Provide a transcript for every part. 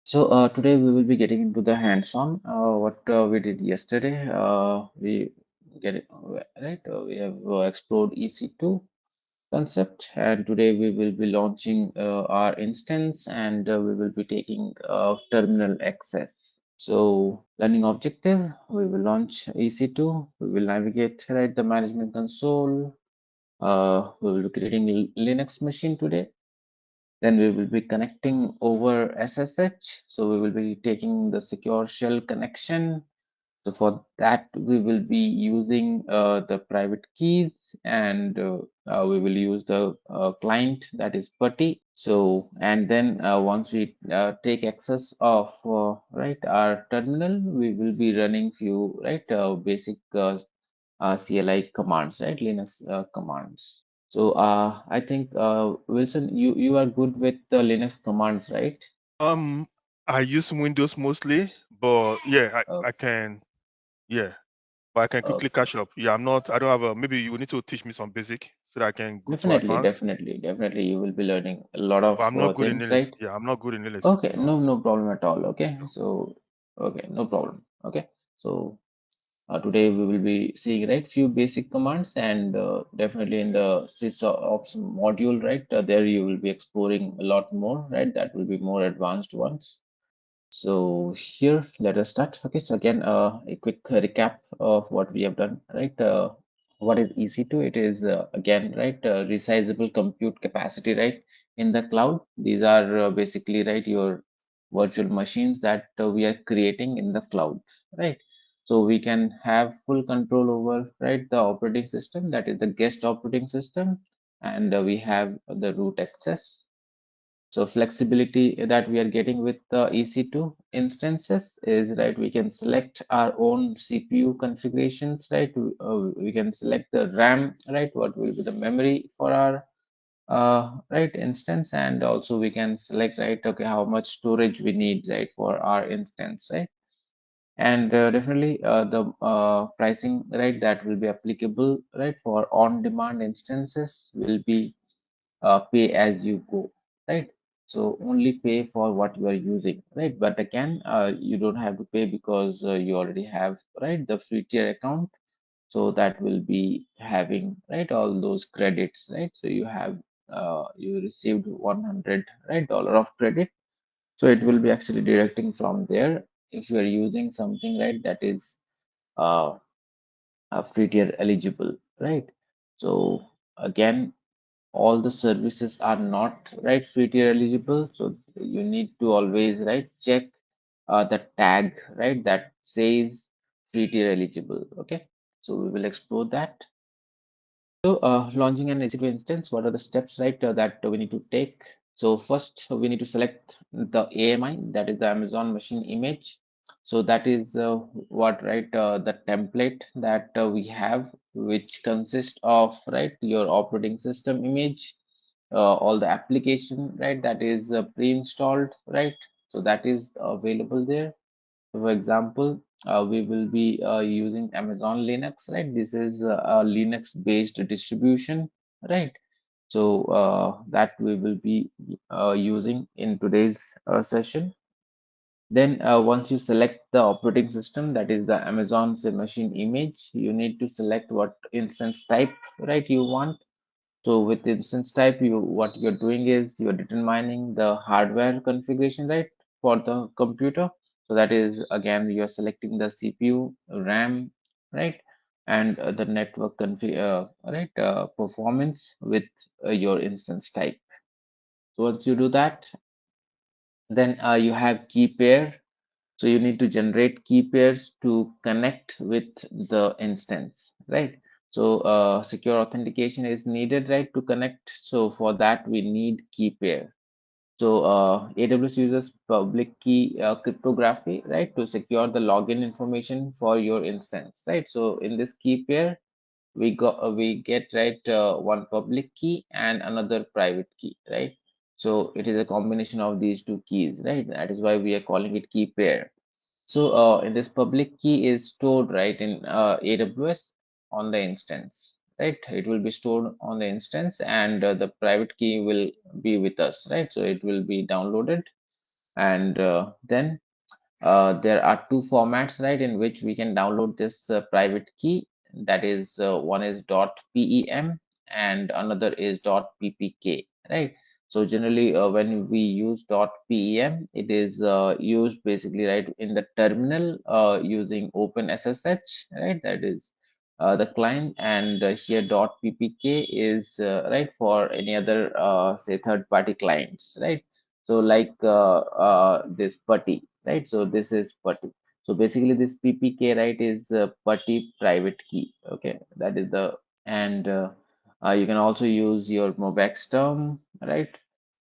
Today we will be getting into the hands-on. What we did yesterday, we get it right. We have explored EC2 concept, and today we will be launching our instance, and we will be taking terminal access. So, learning objective, we will launch EC2. We will navigate right the management console. We will be creating Linux machine today. Then we will be connecting over SSH. So we will be taking the secure shell connection. So for that, we will be using the private keys, and we will use the client, that is PuTTY. So, and then once we take access of right our terminal, we will be running few basic CLI commands, right? Linux commands. So I think Wilson, you are good with the Linux commands, right? Um, I use Windows mostly, but yeah, Oh, I can, yeah, but I can quickly okay. catch up. Yeah, I don't have a, maybe you need to teach me some basic so that I can go to Definitely, advanced, definitely, definitely. You will be learning a lot but of I'm not good in things, Linux. right? Yeah, I'm not good in Linux. Okay, No, no problem at all. Okay, no. so okay, no problem. Okay, so today we will be seeing right few basic commands, and definitely in the sysops module, right? There you will be exploring a lot more, right? That will be more advanced ones. So here, let us start. Okay, so again, a quick recap of what we have done, right? What is EC2? It is again, right, resizable compute capacity, right, in the cloud. These are basically, right, your virtual machines that we are creating in the cloud, right? So we can have full control over, right, the operating system, that is the guest operating system, and we have the root access. So flexibility that we are getting with the EC2 instances is right. We can select our own CPU configurations, right? We can select the RAM, right? What will be the memory for our right instance, and also we can select right. Okay, how much storage we need, right, for our instance, right? And definitely the pricing, right, that will be applicable, right, for on-demand instances will be pay as you go, right? So only pay for what you are using, right? But again, you don't have to pay because you already have, right, the free tier account. So that will be having, right, all those credits, right? So you have, you received 100, right, dollar of credit. So it will be actually deducting from there if you are using something, right, that is uh, free tier eligible, right? So again, all the services are not right free tier eligible, so you need to always right check the tag right that says free tier eligible. Okay, so we will explore that. So launching an EC2 instance, what are the steps, right, that we need to take? So first we need to select the AMI, that is the Amazon machine image. So that is what, right, the template that we have, which consists of, right, your operating system image, all the application, right, that is pre-installed, right? So that is available there. For example, we will be using Amazon Linux, right? This is a Linux-based distribution, right? So that we will be using in today's session. Then once you select the operating system, that is the Amazon's machine image, you need to select what instance type, right, you want. So with instance type, you what you're doing is you're determining the hardware configuration, right, for the computer. So that is again you're selecting the CPU, RAM, right, and the network config, right, performance with your instance type. So once you do that, then you have key pair. So you need to generate key pairs to connect with the instance, right? So secure authentication is needed, right, to connect. So for that, we need key pair. So AWS uses public key cryptography, right, to secure the login information for your instance, right? So in this key pair, we get right one public key and another private key, right? So it is a combination of these two keys, right? That is why we are calling it key pair. So in this public key is stored right in AWS on the instance, right? It will be stored on the instance, and the private key will be with us, right? So it will be downloaded And then there are two formats, right, in which we can download this private key. That is, one is .pem and another is .ppk, right? So generally, when we use .pem, it is used basically, right, in the terminal using OpenSSH, right? That is the client, and here .ppk is right for any other say third-party clients, right? So like this putty, right? So this is putty. So basically this ppk, right, is putty private key. Okay, that is the, and you can also use your mobex term, right?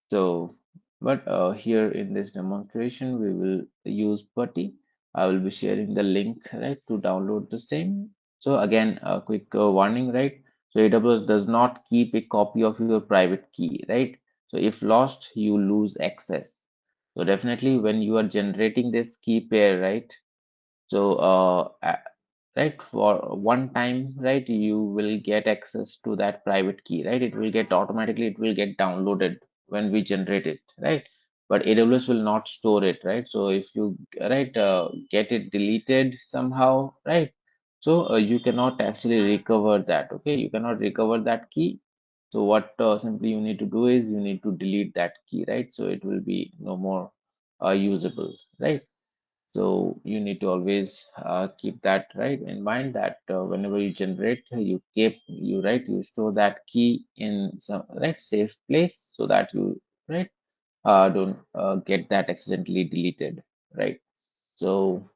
So but here in this demonstration we will use putty. I will be sharing the link, right, to download the same. So again, a quick warning, right? So AWS does not keep a copy of your private key, right? So if lost, you lose access. So definitely when you are generating this key pair, right? So right, for one time, right, you will get access to that private key, right? It will get automatically, it will get downloaded when we generate it, right? But AWS will not store it, right? So if you right get it deleted somehow, right? So you cannot actually recover that. Okay, you cannot recover that key. So what simply you need to do is you need to delete that key, right? So it will be no more usable, right? So you need to always keep that right in mind, that whenever you generate, you keep you right you store that key in some right safe place, so that you right don't get that accidentally deleted, right? So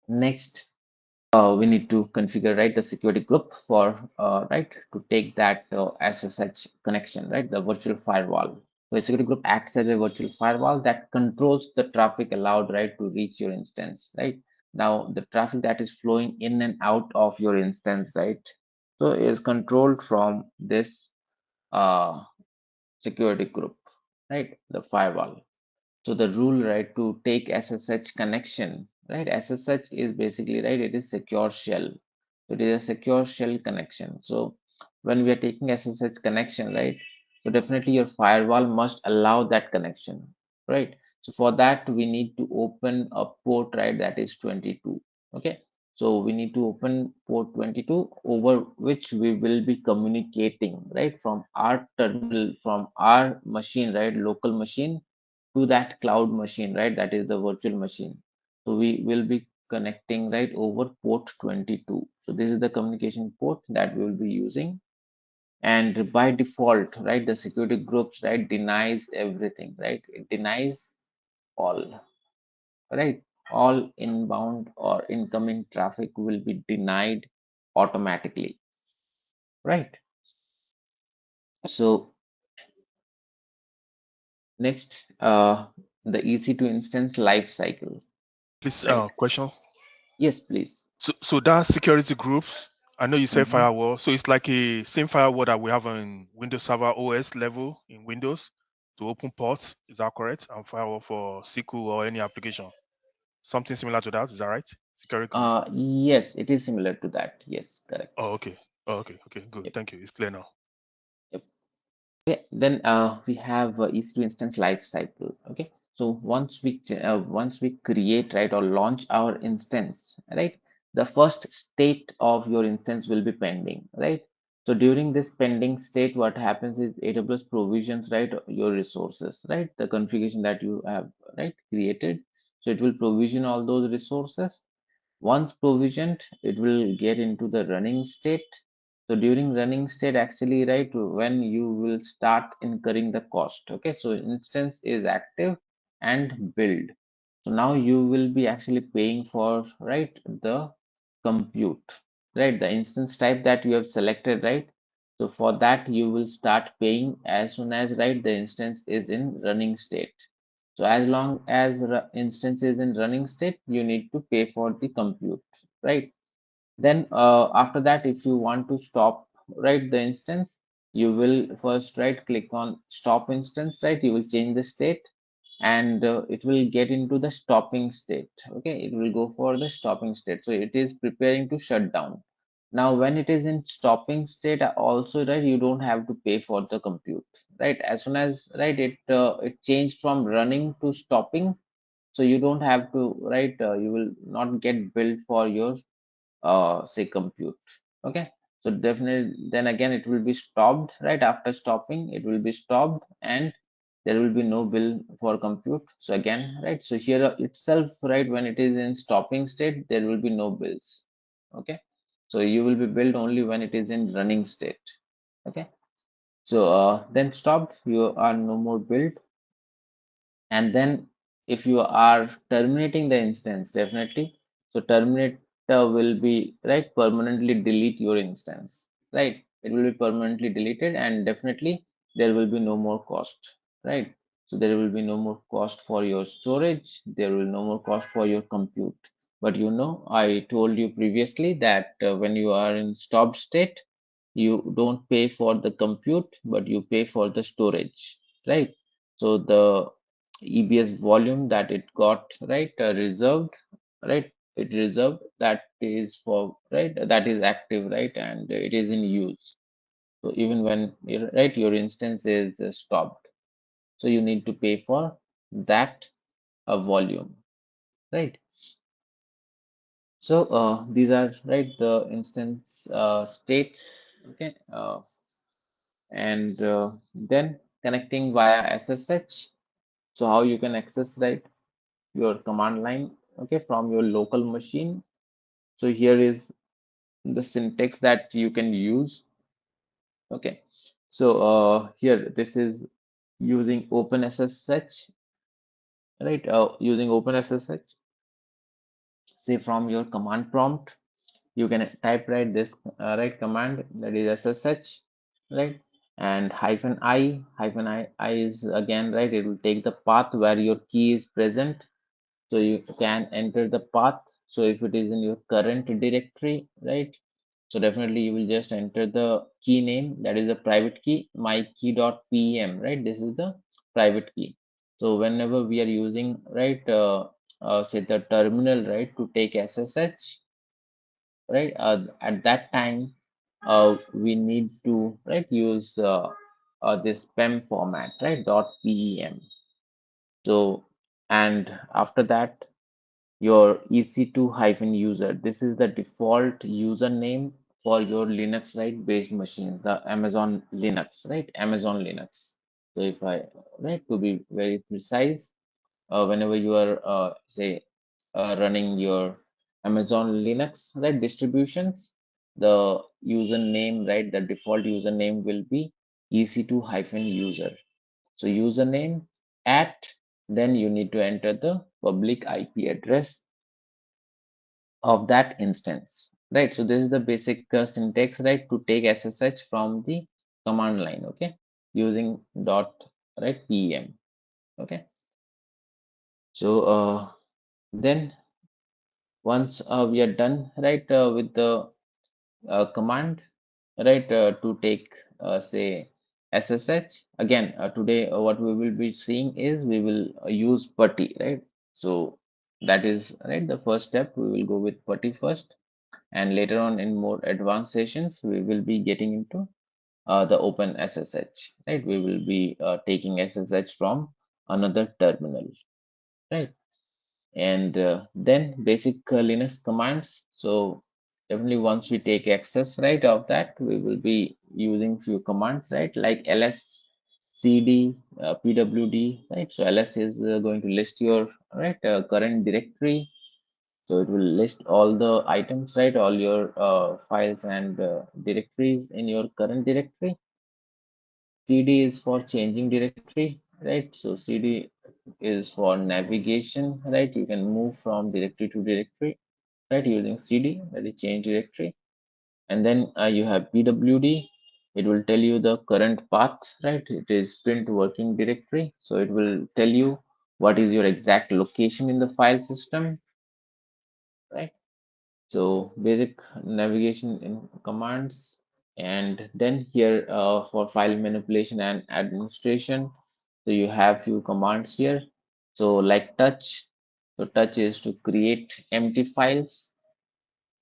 next, we need to configure right the security group for right to take that SSH connection, right, the virtual firewall. So a security group acts as a virtual firewall that controls the traffic allowed, right, to reach your instance, right? Now the traffic that is flowing in and out of your instance, right, so is controlled from this uh, security group, right, the firewall. So the rule, right, to take SSH connection, right? SSH is basically, right, it is secure shell. So it is a secure shell connection. So when we are taking SSH connection, right? So definitely your firewall must allow that connection, right? So for that we need to open a port, right? That is 22. Okay. So we need to open port 22 over which we will be communicating, right? From our terminal, from our machine, right? Local machine to that cloud machine, right? That is the virtual machine. So we will be connecting right over port 22. So this is the communication port that we will be using. And by default, right, the security groups, right, denies everything, right? It denies all, right? All inbound or incoming traffic will be denied automatically, right? So next, the EC2 instance life cycle, Please, right? question. Yes, please. So that security groups, I know you say Mhm. firewall. So it's like a same firewall that we have on Windows Server OS level in Windows to open ports. Is that correct? And firewall for SQL or any application. Something similar to that. Is that right? Security group. Yes, it is similar to that. Yes, correct. Oh, okay. Oh, okay. Okay. Good. Yep, Thank you. It's clear now. yep. Okay, then we have EC2 instance life cycle. Okay, so once we create, right, or launch our instance, right, the first state of your instance will be pending, right? So during this pending state, what happens is AWS provisions, right, your resources, right, the configuration that you have right created. So it will provision all those resources. Once provisioned, it will get into the running state. So during running state, actually, right, when you will start incurring the cost. Okay, so instance is active and build. So now you will be actually paying for, right, the compute, right, the instance type that you have selected, right? So for that, you will start paying as soon as, right, the instance is in running state. So as long as instance is in running state, you need to pay for the compute, right? Then after that, if you want to stop, right, the instance, you will first right click on stop instance, right? You will change the state, and it will get into the stopping state. Okay, it will go for the stopping state. So it is preparing to shut down. Now, when it is in stopping state, also, right, you don't have to pay for the compute, right? As soon as, right, it changed from running to stopping, so you don't have to, right, you will not get billed for your say compute. Okay, so definitely then again it will be stopped. Right after stopping, it will be stopped, and there will be no bill for compute. So again, right, so here itself, right, when it is in stopping state, there will be no bills. Okay, so you will be billed only when it is in running state. Okay, so then stopped, you are no more billed. And then if you are terminating the instance, definitely, so terminate will be, right, permanently delete your instance, right? It will be permanently deleted, and definitely there will be no more cost, right? So there will be no more cost for your storage, there will no more cost for your compute. But I told you previously that when you are in stopped state, you don't pay for the compute, but you pay for the storage, right? So the EBS volume that it got, right, reserved, right, it reserved, that is for, right, that is active, right, and it is in use. So even when right, your instance is stopped, so you need to pay for that volume, right? So these are, right, the instance states. Okay, and then connecting via SSH. So how you can access, right, your command line, okay, from your local machine. So here is the syntax that you can use. Okay, so here this is using OpenSSH, right? Using OpenSSH, say from your command prompt, you can type, right, this right command, that is SSH, right? And hyphen I is again, right, it will take the path where your key is present. So you can enter the path. So if it is in your current directory, right, so definitely you will just enter the key name, that is the private key, mykey.pem, right? This is the private key. So whenever we are using, right, say the terminal, right, to take SSH, right, at that time we need to, right, use this pem format, right, .pem. So, and after that, your EC2 hyphen user, this is the default username for your Linux, right, based machine, the Amazon Linux, right, Amazon Linux. So if I, right, to be very precise, whenever you are say running your Amazon Linux, right, distributions, the username, right, the default username will be EC2 hyphen user. So username at, then you need to enter the public IP address of that instance, right? So this is the basic syntax, right, to take SSH from the command line, okay, using dot, right, pem. Okay, so then once we are done, right, with the command, right, to take say SSH, again, today what we will be seeing is we will use putty, right? So that is, right, the first step, we will go with putty first, and later on in more advanced sessions we will be getting into the open SSH, right? We will be taking SSH from another terminal, right? And then basic Linux commands. So definitely once we take access, right, of that, we will be using few commands, right, like ls cd pwd, right? So ls is going to list your, right, current directory. So it will list all the items, right, all your files and directories in your current directory. CD is for changing directory, right? So CD is for navigation, right? You can move from directory to directory, right, using CD, that is change directory. And then you have PWD. It will tell you the current path, right? It is print working directory. So it will tell you what is your exact location in the file system, right? So basic navigation in commands, and then here for file manipulation and administration, so you have few commands here. So like touch, so touch is to create empty files,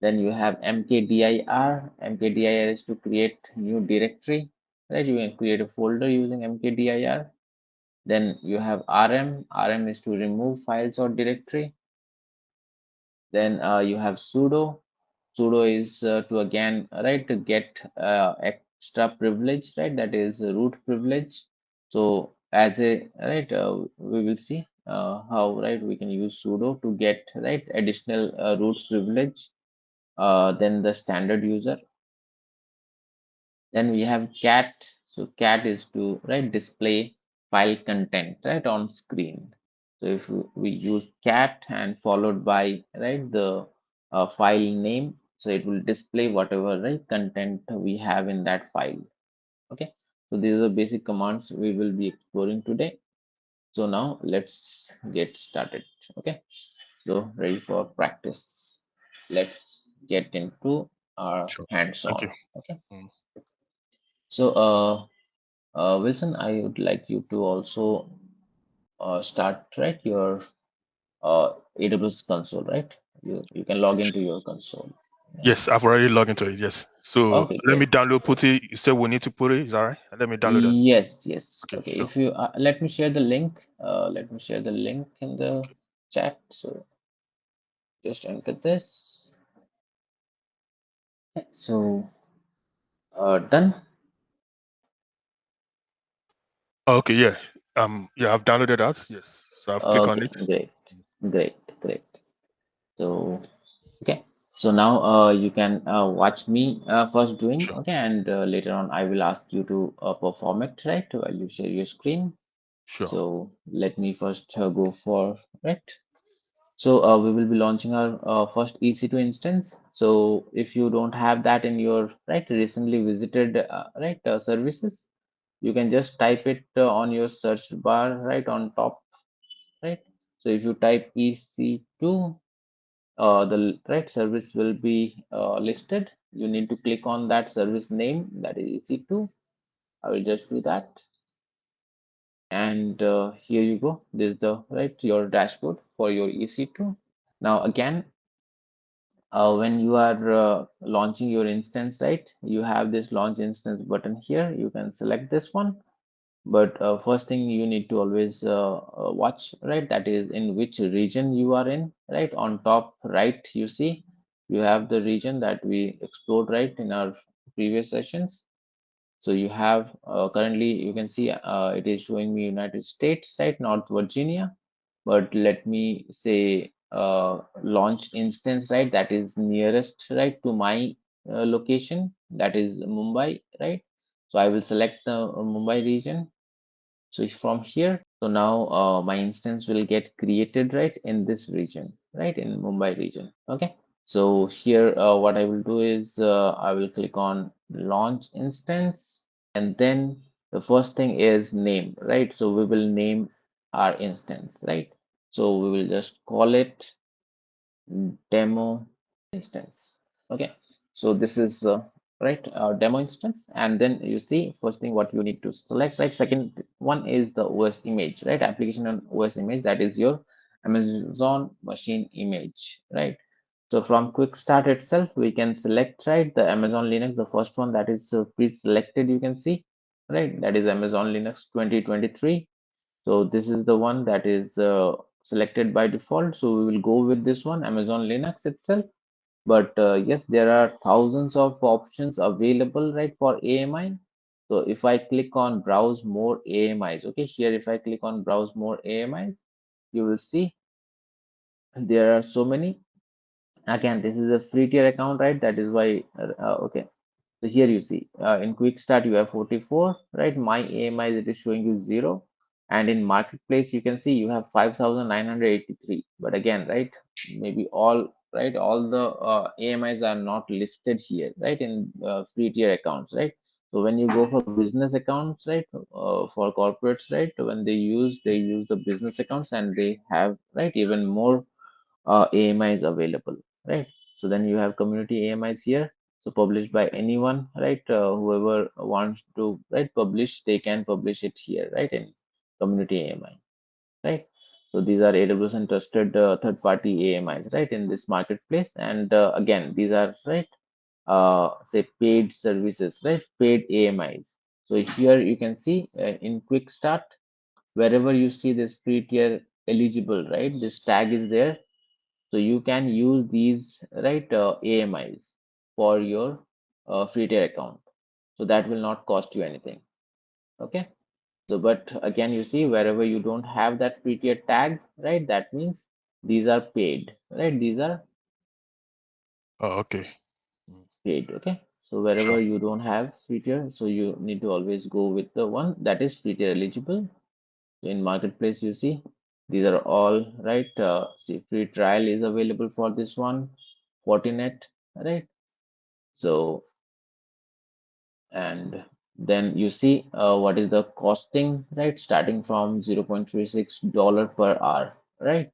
Then you have mkdir. Mkdir is to create new directory, right? You can create a folder using mkdir. Then you have rm. Rm is to remove files or directory. Then you have sudo. Sudo is to again, right, to get extra privilege, right? That is root privilege. So as a right, we will see how, right, we can use sudo to get, right, additional root privilege. Then the standard user. Then we have cat. So cat is to, right, display file content, right, on screen. So if we use cat and followed by, right, the file name, so it will display whatever, right, content we have in that file. Okay. So these are the basic commands we will be exploring today. So now let's get started. Okay. So ready for practice. Let's get into our Sure. Thank you. hands-on. Okay. Mm. So Wilson, I would like you to also start, right, your AWS console, right? You can log into your console. Yeah. Yes, I've already logged into it. Yes. So Okay, let me great. download Putty. You said we need to put it. Is that right? Let me download it. Yes, yes. Okay, Okay, sure. if you let me share the link. Let me share the link in the chat. So just enter this. Okay, so done. Okay, yeah. Yeah, I've downloaded that. Yes. So I've clicked on Okay, it. great, great, great. So okay, so now you can watch me first doing, Sure. okay, and later on I will ask you to perform it, right, while you share your screen. Sure. So let me first go for it. So we will be launching our first EC2 instance. So if you don't have that in your, right, recently visited, right, services, you can just type it on your search bar right on top, right. So if you type EC2, the right service will be listed. You need to click on that service name, that is EC2. I will just do that. And here you go. This is the, right, your dashboard for your EC2. Now again, when you are launching your instance, right, you have this launch instance button here. You can select this one. But first thing you need to always watch, right, that is in which region you are in, right? On top right, you see you have the region that we explored, right, in our previous sessions. So you have currently you can see it is showing me United States, right, North Virginia. But let me say launch instance, right, that is nearest, right, to my location, that is Mumbai, right? So I will select the Mumbai region. So from here, so now my instance will get created, right, in this region, right, in Mumbai region. Okay. So here, what I will do is I will click on launch instance, and then the first thing is name, right? So we will name our instance, right? So we will just call it demo instance. Okay, so this is right, demo instance. And then you see first thing what you need to select, right? Second one is the OS image, right? Application on OS image, that is your Amazon machine image, right? So from quick start itself we can select, right, the Amazon Linux, the first one that is pre-selected, you can see, right, that is Amazon Linux 2023. So this is the one that is selected by default. So we will go with this one, Amazon Linux itself. But yes, there are thousands of options available, right, for AMI. So if I click on browse more AMIs, okay, here if I click on browse more AMIs, you will see there are so many. Again, this is a free tier account, right? That is why, okay. So here you see in quick start you have 44, right? My AMI it is showing you 0, and in marketplace you can see you have 5,983. But again, right, maybe all, right, all the AMIs are not listed here, right, in free tier accounts, right? So when you go for business accounts, right, for corporates, right, when they use the business accounts, and they have, right, even more AMIs available, right? So then you have community AMIs here. So published by anyone, right? Whoever wants to, right, publish, they can publish it here, right, in community AMI, right? So these are AWS and trusted third-party AMIs, right, in this marketplace. And again, these are right, say paid services, right, paid AMIs. So here you can see in Quick Start, wherever you see this free tier eligible, right, this tag is there. So you can use these right AMIs for your free tier account. So that will not cost you anything. Okay. So, but again, you see, wherever you don't have that free tier tag, right, that means these are paid, right? These are Oh, okay. Mm, paid, okay? So, sure. wherever you don't have free tier, so you need to always go with the one that is free tier eligible. So, in marketplace, you see, these are all right. See, free trial is available for this one, Fortinet, right? So, and then you see what is the costing, right? Starting from $0.36 per hour, right?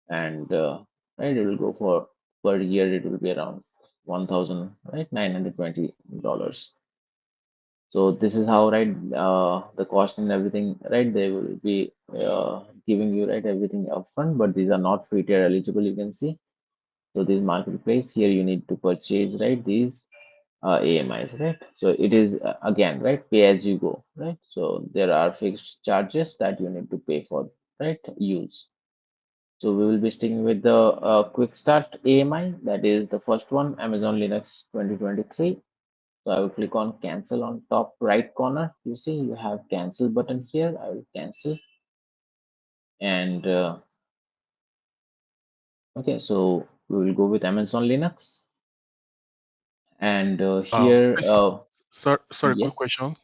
And right, it will go for per year, it will be around 1,000, right, $920. So this is how, right, the cost and everything, right, they will be giving you, right, everything upfront, but these are not free tier eligible, you can see. So this marketplace here, you need to purchase, right, these AMIs, right? So it is again, right, pay as you go, right? So there are fixed charges that you need to pay for, right, use. So we will be sticking with the quick start AMI. That is the first one, Amazon Linux 2023. So I will click on cancel on top right corner. You see you have cancel button here. I will cancel. And okay, so we will go with Amazon Linux. And here, Please, sorry, quick yes, question.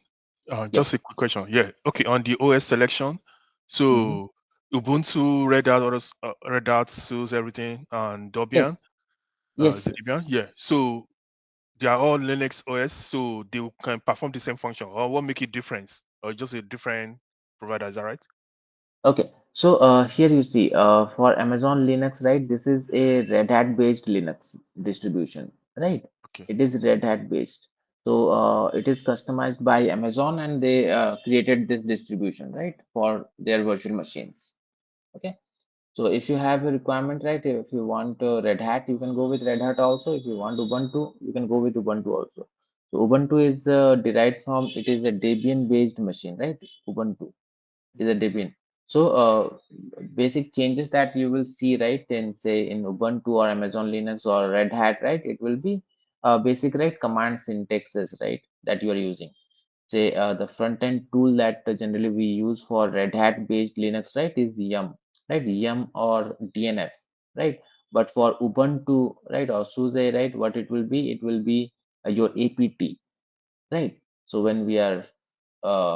Just a yes. quick question. Yeah. Okay. On the OS selection, Hmm. so Ubuntu, Red Hat, Red Hat, SUSE, everything, and Yes, Debian. Is yes, it yes. Debian? Yeah. So they are all Linux OS, so they can perform the same function. Or what make it different? Or just a different provider? Is that right? Okay, so here you see for Amazon Linux, right? This is a Red Hat based Linux distribution, right? Okay. It is Red Hat based. So it is customized by Amazon and they created this distribution, right, for their virtual machines. Okay, so if you have a requirement, right, if you want Red Hat, you can go with Red Hat also. If you want Ubuntu, you can go with Ubuntu also. So Ubuntu is derived from, it is a Debian based machine, right? Ubuntu is a Debian. So basic changes that you will see, right, in say in Ubuntu or Amazon Linux or Red Hat, right, it will be basic, right, command syntaxes, right, that you are using. Say the front end tool that generally we use for Red Hat based Linux, right, is yum, right, yum or DNF, right. But for Ubuntu, right, or SUSE, right, what it will be, it will be your apt, right. So when we are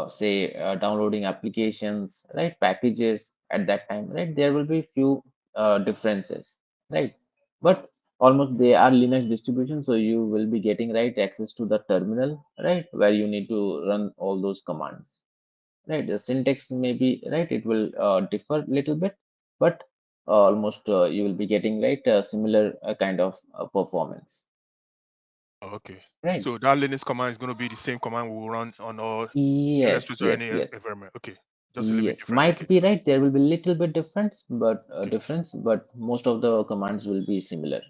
say downloading applications, right, packages at that time, right, there will be few differences, right, but almost they are Linux distribution, so you will be getting, right, access to the terminal, right, where you need to run all those commands, right. The syntax may be, right, it will differ little bit, but almost you will be getting, right, a similar kind of performance, Oh, okay. right. So that Linux command is going to be the same command we will run on all Yes, illustrator or yes, any yes. environment. Okay. Just a little bit Yes, different. might Okay. be, right. There will be little bit Okay. difference, but most of the commands will be similar,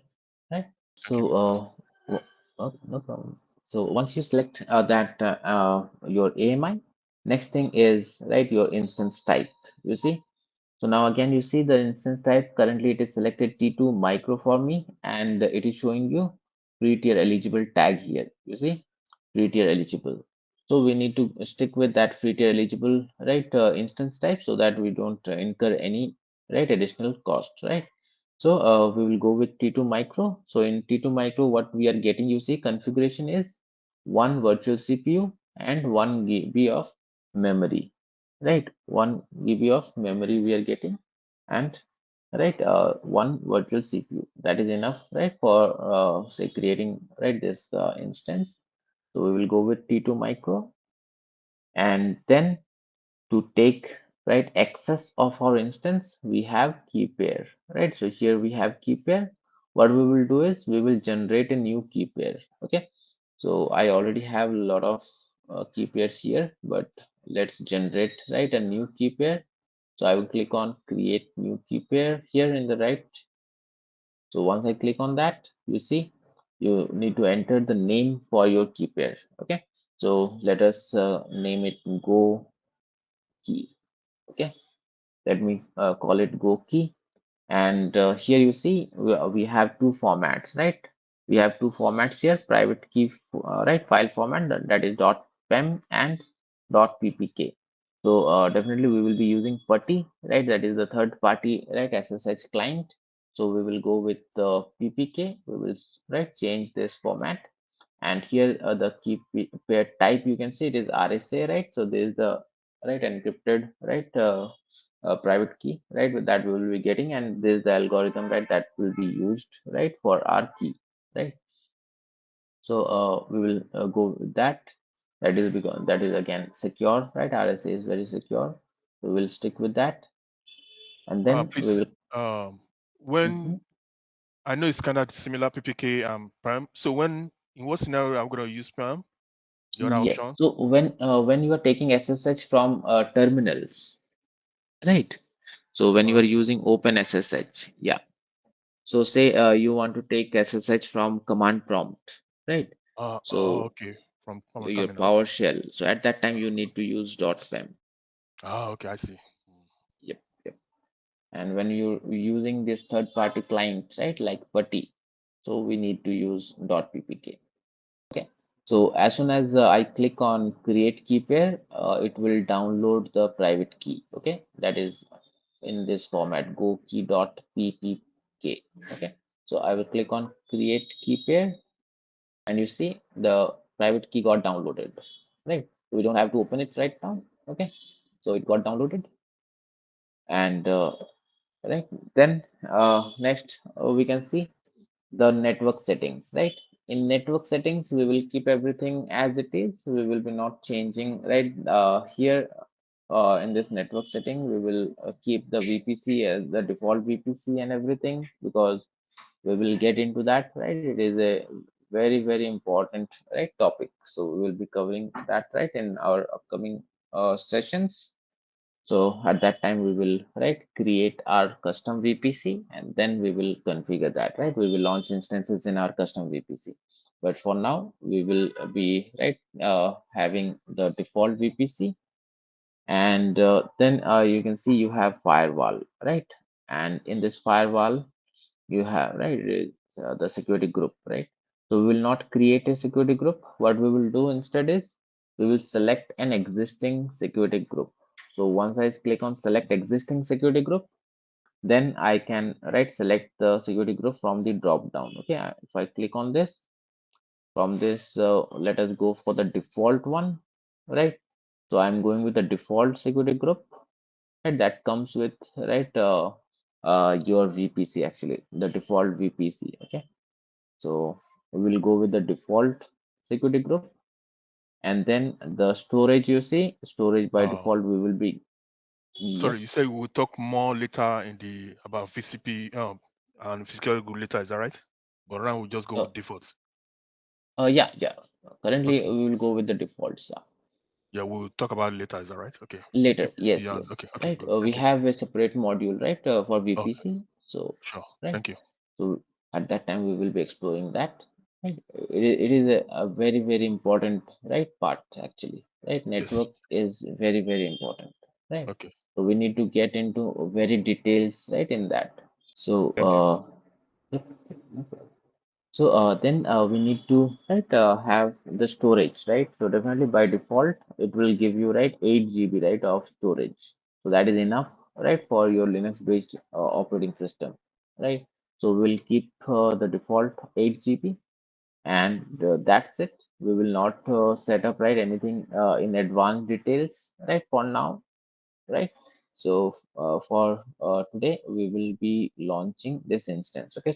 right? So, Okay. no problem. So once you select that your AMI, next thing is, right, your instance type. You see. So now again, you see the instance type. Currently, it is selected T2 micro for me, and it is showing you free tier eligible tag here. You see, free tier eligible. So we need to stick with that free tier eligible, right, instance type, so that we don't incur any, right, additional cost, right. So we will go with T2 micro. So in T2 micro, what we are getting, you see, configuration is one virtual CPU and 1 GB of memory, right, 1 GB of memory we are getting, and right, one virtual CPU, that is enough, right, for say creating, right, this instance. So we will go with T2 micro, and then to take, right, access of our instance, we have key pair, right. So here we have key pair. What we will do is we will generate a new key pair. Okay, so I already have a lot of key pairs here, but let's generate, right, a new key pair. So I will click on create new key pair here in the right. So once I click on that, you see, you need to enter the name for your key pair. Okay. So let us name it Go Key. Okay. Let me call it Go Key. And here you see we have two formats, right? We have two formats here: private key, right, file format, that is .pem and .ppk. So definitely we will be using putty, right? That is the third party, right, SSH client. So we will go with the ppk. We will, right, change this format. And here the key pair type, you can see it is RSA, right? So there is the, right, encrypted, right, private key, right, with that we will be getting, and this is the algorithm, right, that will be used, right, for our key, right. So we will go with that. That is because that is again secure, right? RSA is very secure. We will stick with that, and then we Please, will. um, when Mhm. I know it's kind of similar PPK and perm. So in what scenario I'm going to use perm? The other Yes. options? So when you are taking SSH from terminals, right? So when you are Okay. using Open SSH, yeah. So say you want to take SSH from command prompt, right? So Okay. From a your terminal. Okay. PowerShell. So at that time you need to use .pem. Okay. I see. Yep, yep. And when you're using this third-party client, right, like Putty, so we need to use .ppk. Okay. So as soon as I click on create key pair, it will download the private key. Okay, that is in this format, go key.ppk. Okay. So I will click on create key pair, and you see the private key got downloaded, right? We don't have to open it right now. Okay. So it got downloaded, and right, then next we can see the network settings, right? In network settings we will keep everything as it is. We will be not changing, right? Here in this network setting we will keep the VPC as the default VPC and everything, because we will get into that, right? It is a very important, right, topic. So we will be covering that, right, in our upcoming sessions. So at that time we will, right, create our custom VPC, and then we will configure that, right? We will launch instances in our custom VPC. But for now we will be, right, having the default VPC. And then you can see you have firewall, right? And in this firewall you have, right, the security group, right? So we will not create a security group. What we will do instead is we will select an existing security group. So once I click on select existing security group, then I can, right, select the security group from the drop down. Okay, if I click on this, from this let us go for the default one, right? So I'm going with the default security group, right, that comes with, right, your VPC, actually the default VPC. Okay, so we will go with the default security group, and then the storage, you see storage by Uh, default we will be, Sorry, you yes. said we'll talk more later in the about VCP and physical good later. Is that right? But now we'll just go uh, with default. yeah, currently Okay. we will go with the defaults. Yeah. Yeah, we'll talk about it later. Is that right? Okay. Later, VPC yes, and yes, okay. Okay. right. Good. We Thank you. have a separate module, right, for Okay. VPC. So, Sure. right. Thank you. So at that time we will be exploring that. Right. It is a very important, right, part actually. Right. Yes. Network is very important. Right. Okay. So we need to get into very details, right, in that. So Thank you. yep, no problem. So then we need to, right, have the storage, right? So definitely by default it will give you, right, 8 GB, right, of storage. So that is enough, right, for your Linux based operating system, right? So we'll keep the default 8 GB, and that's it. We will not set up, right, anything in advanced details, right, for now, right? So for today we will be launching this instance. Okay.